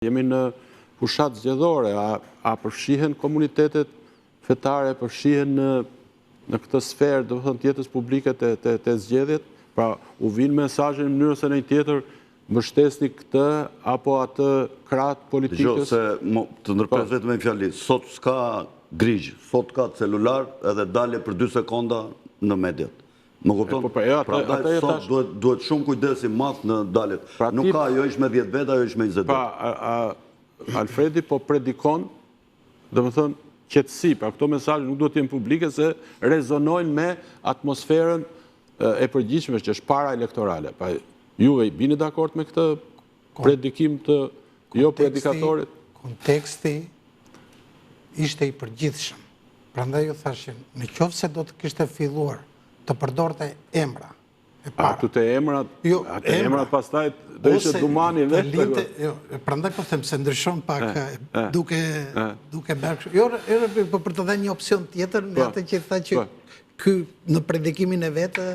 Jemi në fushat zgjedhore, a përfshihen komunitetet fetare, përfshihen në këtë sferë, do të thënë tjetës publike të zgjedhjet, pra u vinë mesazhe në mënyrë ose në tjetër mbështesni këtë apo atë krahët politikës? Dgjoj se të ndërpres vetëm me fjali, sot s'ka grigj, sot ka celular edhe dalje për 2 sekonda në mediat. Më kupton? Prandaj sot duhet shumë kujdesi madh në daljet. Nuk ka ajo ish me 10 veta, ajo ish me 20 veta. Pa, Alfredi po predikon, dhe më thënë, qetësi, pra këto mesazhe nuk duhet të jenë publike se rezonojnë me atmosferën e përgjithshme që është para elektorale. Pa juve bini dakord me këtë predikim të jo predikatorit? Konteksti ishte i përgjithshëm. Prandaj ju thashë, në qoftë se do të kishte filluar të përdorte emra e para. Ato të emrat, atë emrat pastaj do ishte dumani vetë. Prandaj po them se ndryshon pak duke bërë. Jo, për të dhënë një opsion tjetër në atë që tha që ky në predikimin e vetë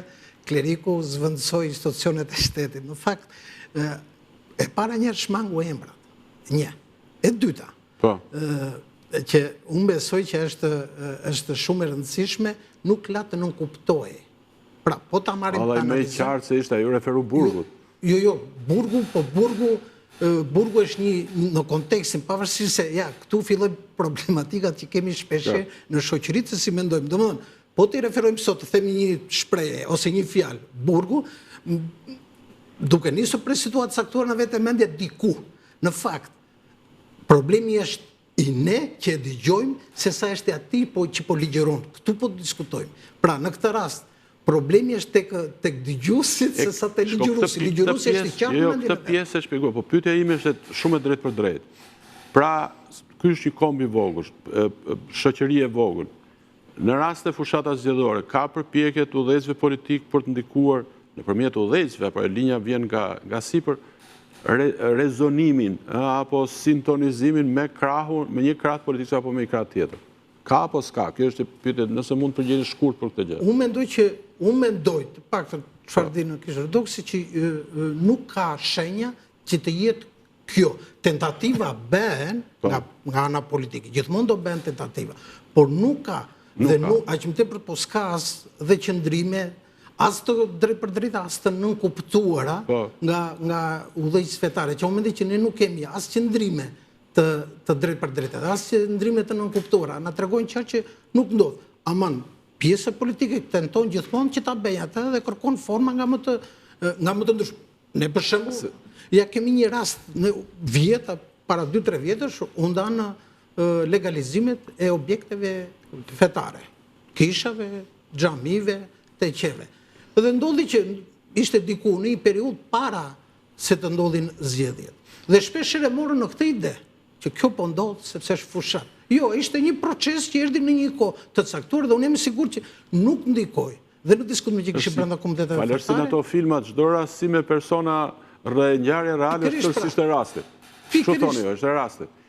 kleriku zvendësoi institucionet e shtetit. Në fakt, e para njerë shmangu emrat. Një. E dyta. Që unë besoj që është shumë e rëndësishme, nuk la të nënkuptoj. Pra, po ta marrim të analizim. Me i qartë se ishte, ju referu Burgut. Jo, Burgu, po Burgu është një në kontekstin, pavarësisht se, këtu filloj problematikat që kemi shpeshe në shoqëritë se si mendojmë. Domethënë, po t'i referojmë sot, të themi një shprehje ose një fjalë, Burgu, duke nisur për situatë caktuar në vetë mendje diku. Në fakt, problemi është i ne që e dëgjojmë se sa është e ati që po ligjeron. Këtu po të diskutojmë. Pra, në këtë rast, problemi është tek dëgjuesit se sa te ligjëruesi. Ligjëruesi është i qartë në mendjen e vet. Këtë pjesë e shpjegoj, po pyetja ime është shumë e drejtë për drejtë. Pra, ky është një komb i vogël, shoqëri e vogël. Në rast të fushatave zgjedhore, ka përpjekje të udhëheqësve politik për të ndikuar nëpërmjet udhëheqësve, apo linja vjen nga sipër, rezonimin apo sintonizimin me një krah politik apo me një krah tjetër. Ka apo s'ka? Kjo është pyetje, nëse mund të përgjigjeni shkurt për këtë gjë. Unë mendoj, të paktën çfarë di në kishë redoksi, që nuk ka shenja që të jetë kjo. Tentativa bëhen nga ana politike. Gjithmonë do bëhen tentativa. Por nuk ka, dhe aq më tepër po s'ka as dhe qëndrime, as të drejt për drejt, as të nënkuptuara nga udhëheqësit fetare. Që mendoj që ne nuk kemi as qëndrime të drejt për drejt, as qëndrime të nënkuptuara. Na tregojnë qartë që nuk ndodh. Aman, pjesë politike tenton gjithmonë që ta bëjë atë dhe kërkon forma nga më të ndryshme. Ne për shembull, kemi një rast në vjeta, para 2-3 vjetësh, u ndanë legalizimet e objekteve fetare, kishave, xhamive, teqeve. Dhe ndodhi që ishte diku në një periudhë para se të ndodhin zgjedhjet. Dhe shpesh e morën në këtë ide që kjo po ndodh sepse është fushat. Jo, ishte një proces që erdhi në një kohë të caktuar dhe unë jam i sigurt që nuk ndikoi. Dhe në diskutim që kishim brenda komiteteve fetare. Falërsi në ato filmat, çdo rast si me persona ngjarje reale është tërësisht e rastit. Çu thoni, është e rastit.